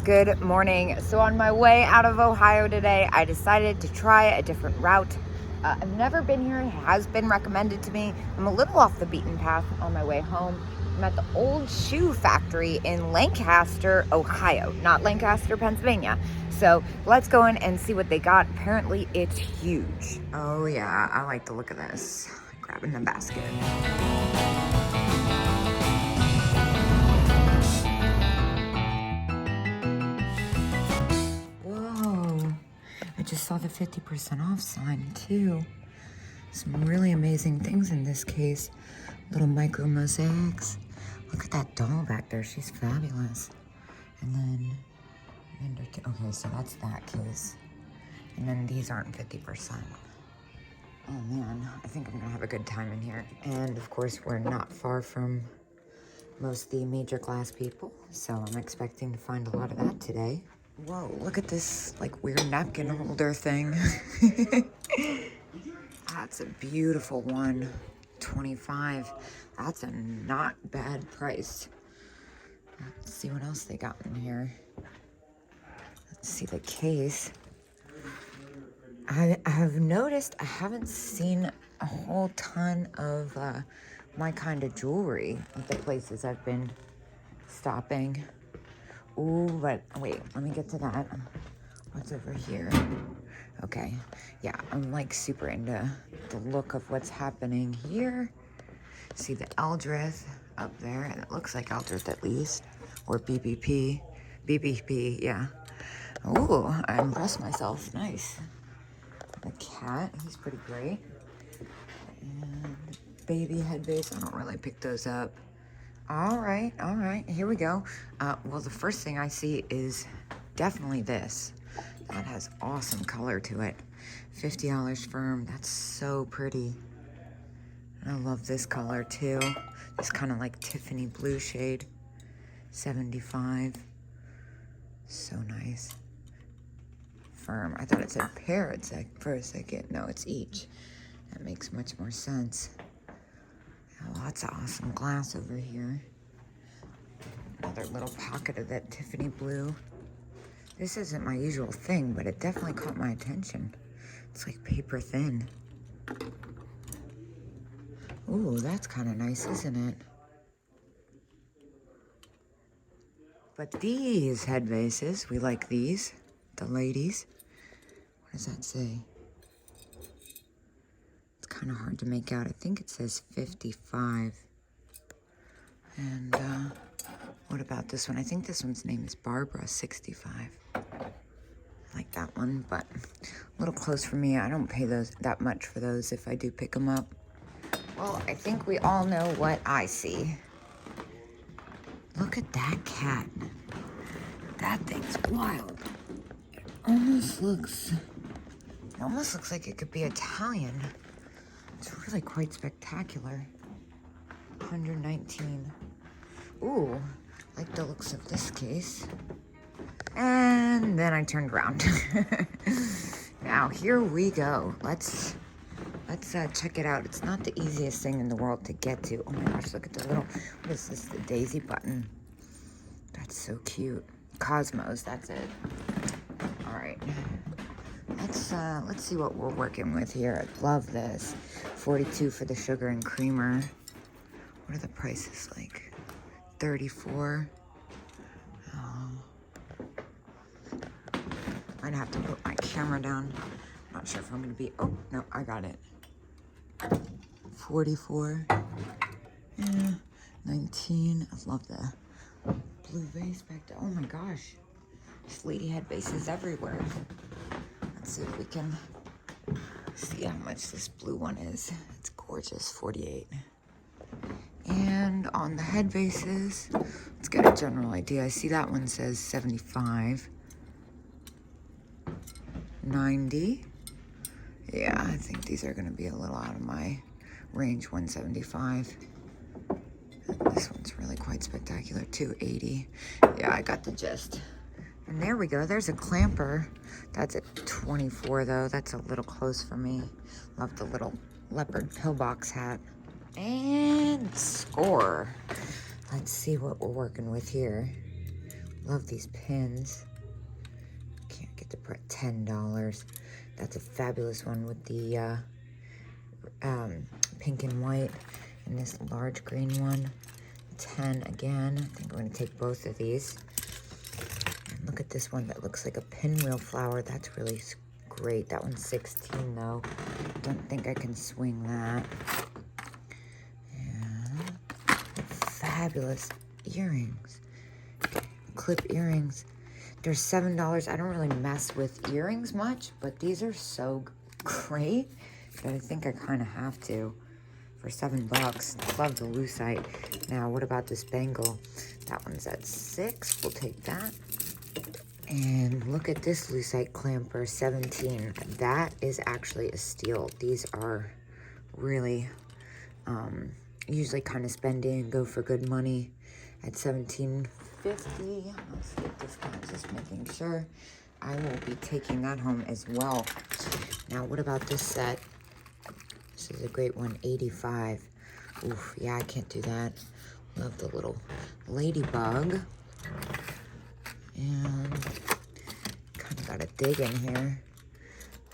Good morning. So on my way out of Ohio today, I decided to try a different route. I've never been here. It has been recommended to me. I'm a little off the beaten path on my way home. I'm at the old shoe factory in Lancaster, Ohio, not Lancaster, Pennsylvania. So let's go in and see what they got. Apparently it's huge. Oh yeah, I like the look of this. Grabbing the basket. Whoa, I just saw the 50% off sign too. Some really amazing things in this case. Little micro mosaics. Look at that doll back there, she's fabulous. And then, okay, so that's that case. And then these aren't 50%. Oh man, I think I'm gonna have a good time in here. And of course, we're not far from most of the major glass people, so I'm expecting to find a lot of that today. Whoa, look at this like weird napkin holder thing. That's a beautiful one. 25. That's a not bad price. Let's see what else they got in here. Let's see the case. I have noticed I haven't seen a whole ton of my kind of jewelry at the places I've been stopping. Ooh, but wait, let me get to that. What's over here? Okay, yeah, I'm like super into the look of what's happening here. See the Eldrith up there, and it looks like Eldrith at least, or BBP. BBP, yeah. Ooh, I impressed myself, nice. The cat, he's pretty great. And baby head base, I don't really pick those up. All right, here we go. Well, the first thing I see is definitely this. That has awesome color to it. $50 firm, that's so pretty. I love this color too. This kind of like Tiffany blue shade. 75. So nice. Firm. I thought it said pair for a second. No, it's each. That makes much more sense. Lots of awesome glass over here. Another little pocket of that Tiffany blue. This isn't my usual thing, but it definitely caught my attention. It's like paper thin. Ooh, that's kind of nice, isn't it? But these head bases, we like these. The ladies. What does that say? It's kind of hard to make out. I think it says 55. And what about this one? I think this one's name is Barbara, 65. I like that one, but a little close for me. I don't pay that much for those if I do pick them up. Well, I think we all know what I see. Look at that cat. That thing's wild. It almost looks like it could be Italian. It's really quite spectacular. 119. Ooh, like the looks of this case. And then I turned around. Now here we go. Let's check it out. It's not the easiest thing in the world to get to. Oh my gosh, look at the little, what is this, the daisy button. That's so cute. Cosmos, that's it. All right, let's see what we're working with here. I love this. 42 for the sugar and creamer. What are the prices like? 34. Might have to put my camera down. Not sure if I'm gonna be, oh, no, I got it. 44. Yeah, 19. I love the blue vase back there. Oh my gosh. Flea head bases everywhere. Let's see if we can see how much this blue one is. It's gorgeous, 48. And on the head bases, let's get a general idea. I see that one says 75. 90. Yeah, I think these are gonna be a little out of my range. 175. This one's really quite spectacular. 280. Yeah, I got the gist. And there we go. There's a clamper. That's at 24 though. That's a little close for me. Love the little leopard pillbox hat. And score. Let's see what we're working with here. Love these pins. Can't get the price. $10. That's a fabulous one with the pink and white. And this large green one, 10 again. I think I'm going to take both of these. And look at this one that looks like a pinwheel flower. That's really great. That one's 16 though. Don't think I can swing that. And fabulous earrings. Clip earrings. They're $7. I don't really mess with earrings much, but these are so great that I think I kind of have to for $7. Love the lucite. Now, what about this bangle? That one's at $6. We'll take that. And look at this lucite clamper, 17. That is actually a steal. These are really usually kind of spendy and go for good money at $17.50. Let's see if discount, just making sure. I will be taking that home as well. Now, what about this set? This is a great one, 85. Oof, yeah, I can't do that. Love the little ladybug. And kind of got to dig in here.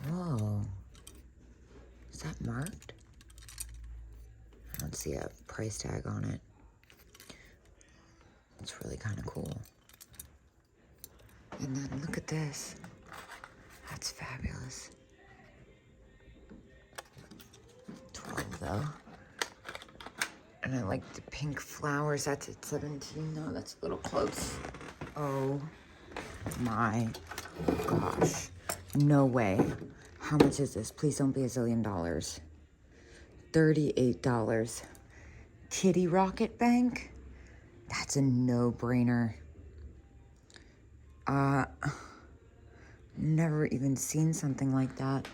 Whoa. Is that marked? I don't see a price tag on it. It's really kind of cool. And then look at this. That's fabulous. 12 though. And I like the pink flowers. That's at 17 though. That's a little close. Oh my gosh. No way. How much is this? Please don't be $1 zillion. $38. Kitty Rocket Bank? That's a no-brainer. Never even seen something like that.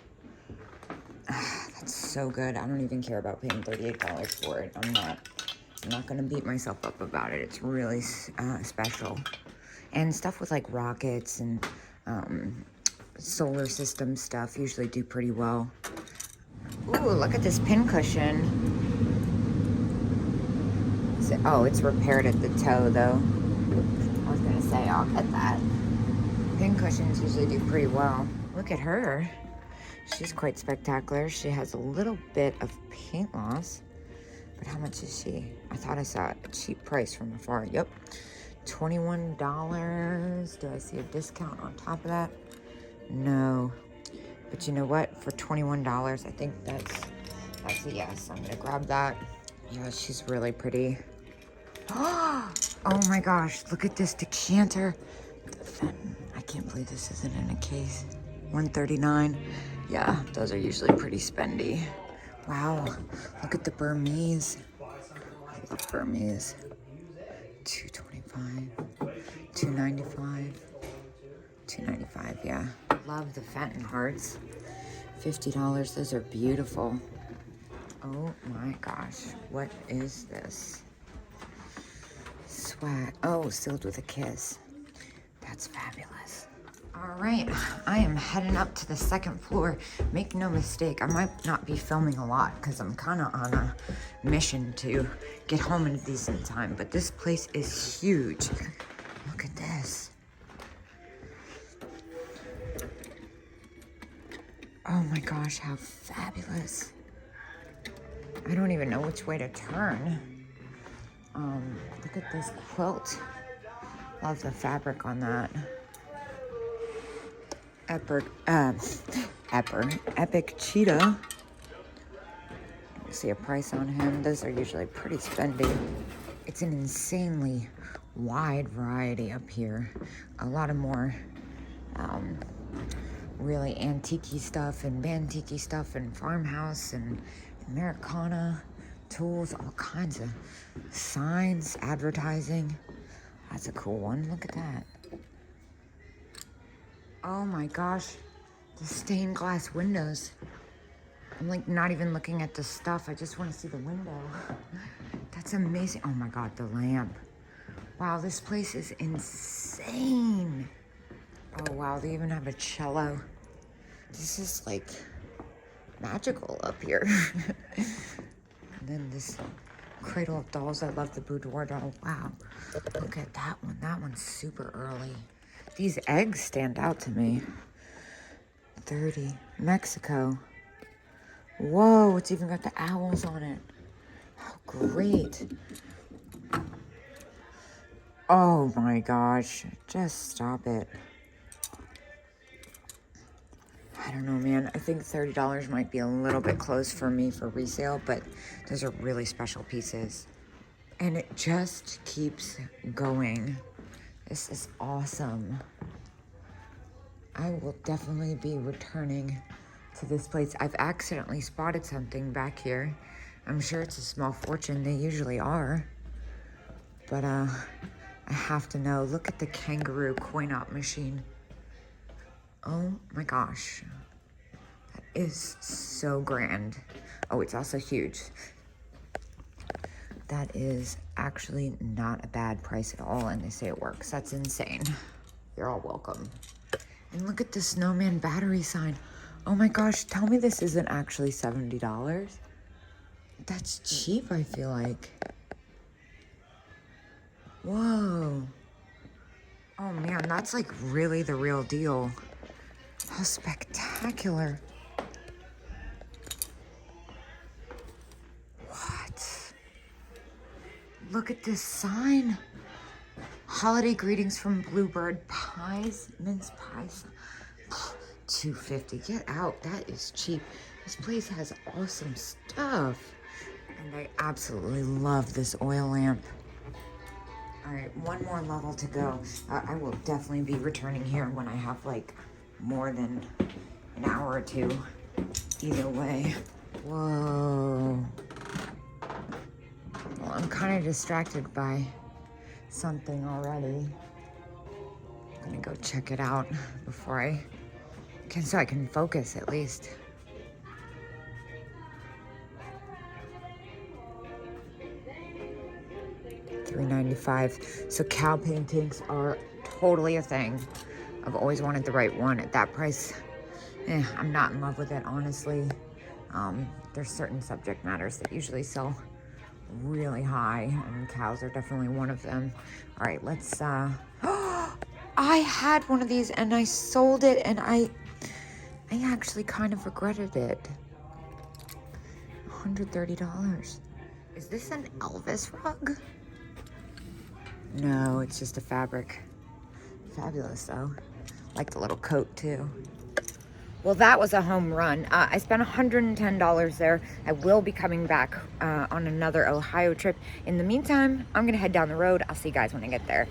That's so good. I don't even care about paying $38 for it. I'm not gonna beat myself up about it. It's really special. And stuff with like rockets and solar system stuff usually do pretty well. Ooh, look at this pin cushion. Oh, it's repaired at the toe though. I was gonna say I'll get that. Pin cushions usually do pretty well. Look at her. She's quite spectacular. She has a little bit of paint loss. But how much is she? I thought I saw a cheap price from afar. Yep. $21. Do I see a discount on top of that? No. But you know what? For $21, I think that's a yes. I'm gonna grab that. Yeah, she's really pretty. Oh my gosh, look at this decanter. I can't believe this isn't in a case. $139. Yeah, those are usually pretty spendy. Wow, look at the Burmese. I love Burmese. $225, $295, $295, yeah. Love the Fenton hearts. $50, those are beautiful. Oh my gosh, what is this? Swag, oh, sealed with a kiss. That's fabulous. All right, I am heading up to the second floor. Make no mistake, I might not be filming a lot because I'm kind of on a mission to get home in a decent time, but this place is huge. Look at this. Oh my gosh, how fabulous. I don't even know which way to turn. Look at this quilt. Love the fabric on that. Epic cheetah. See a price on him. Those are usually pretty spendy. It's an insanely wide variety up here. A lot of more really antique-y stuff and bantique-y stuff and farmhouse and Americana tools, all kinds of signs, advertising. That's a cool one. Look at that. Oh my gosh, the stained glass windows. I'm like not even looking at the stuff. I just want to see the window. That's amazing. Oh my God, the lamp. Wow, this place is insane. Oh wow, they even have a cello. This is like magical up here. And then this Cradle of Dolls. I love the boudoir doll. Wow. Look at that one. That one's super early. These eggs stand out to me. 30. Mexico. Whoa, it's even got the owls on it. How great. Oh my gosh. Just stop it. I don't know, man. I think $30 might be a little bit close for me for resale, but those are really special pieces. And it just keeps going. This is awesome. I will definitely be returning to this place. I've accidentally spotted something back here. I'm sure it's a small fortune. They usually are. But I have to know. Look at the kangaroo coin-op machine. Oh my gosh. That is so grand. Oh, it's also huge. That is actually not a bad price at all, and they say it works. That's insane. You're all welcome. And look at the snowman battery sign. Oh my gosh, tell me this isn't actually $70. That's cheap, I feel like. Whoa. Oh man, that's like really the real deal. How spectacular. What? Look at this sign. Holiday greetings from Bluebird. Pies, mince pies. $2.50. Get out. That is cheap. This place has awesome stuff. And I absolutely love this oil lamp. All right, one more level to go. I will definitely be returning here when I have like more than an hour or two. Either way. Whoa. Well, I'm kind of distracted by something already. I'm gonna go check it out before so I can focus at least. $3.95. So cow paintings are totally a thing. I've always wanted the right one at that price. I'm not in love with it, honestly. There's certain subject matters that usually sell really high, and cows are definitely one of them. All right, let's, I had one of these and I sold it, and I actually kind of regretted it. $130. Is this an Elvis rug? No, it's just a fabric. Fabulous though. Like the little coat too. Well, that was a home run. I spent $110 there. I will be coming back on another Ohio trip. In the meantime, I'm gonna head down the road. I'll see you guys when I get there.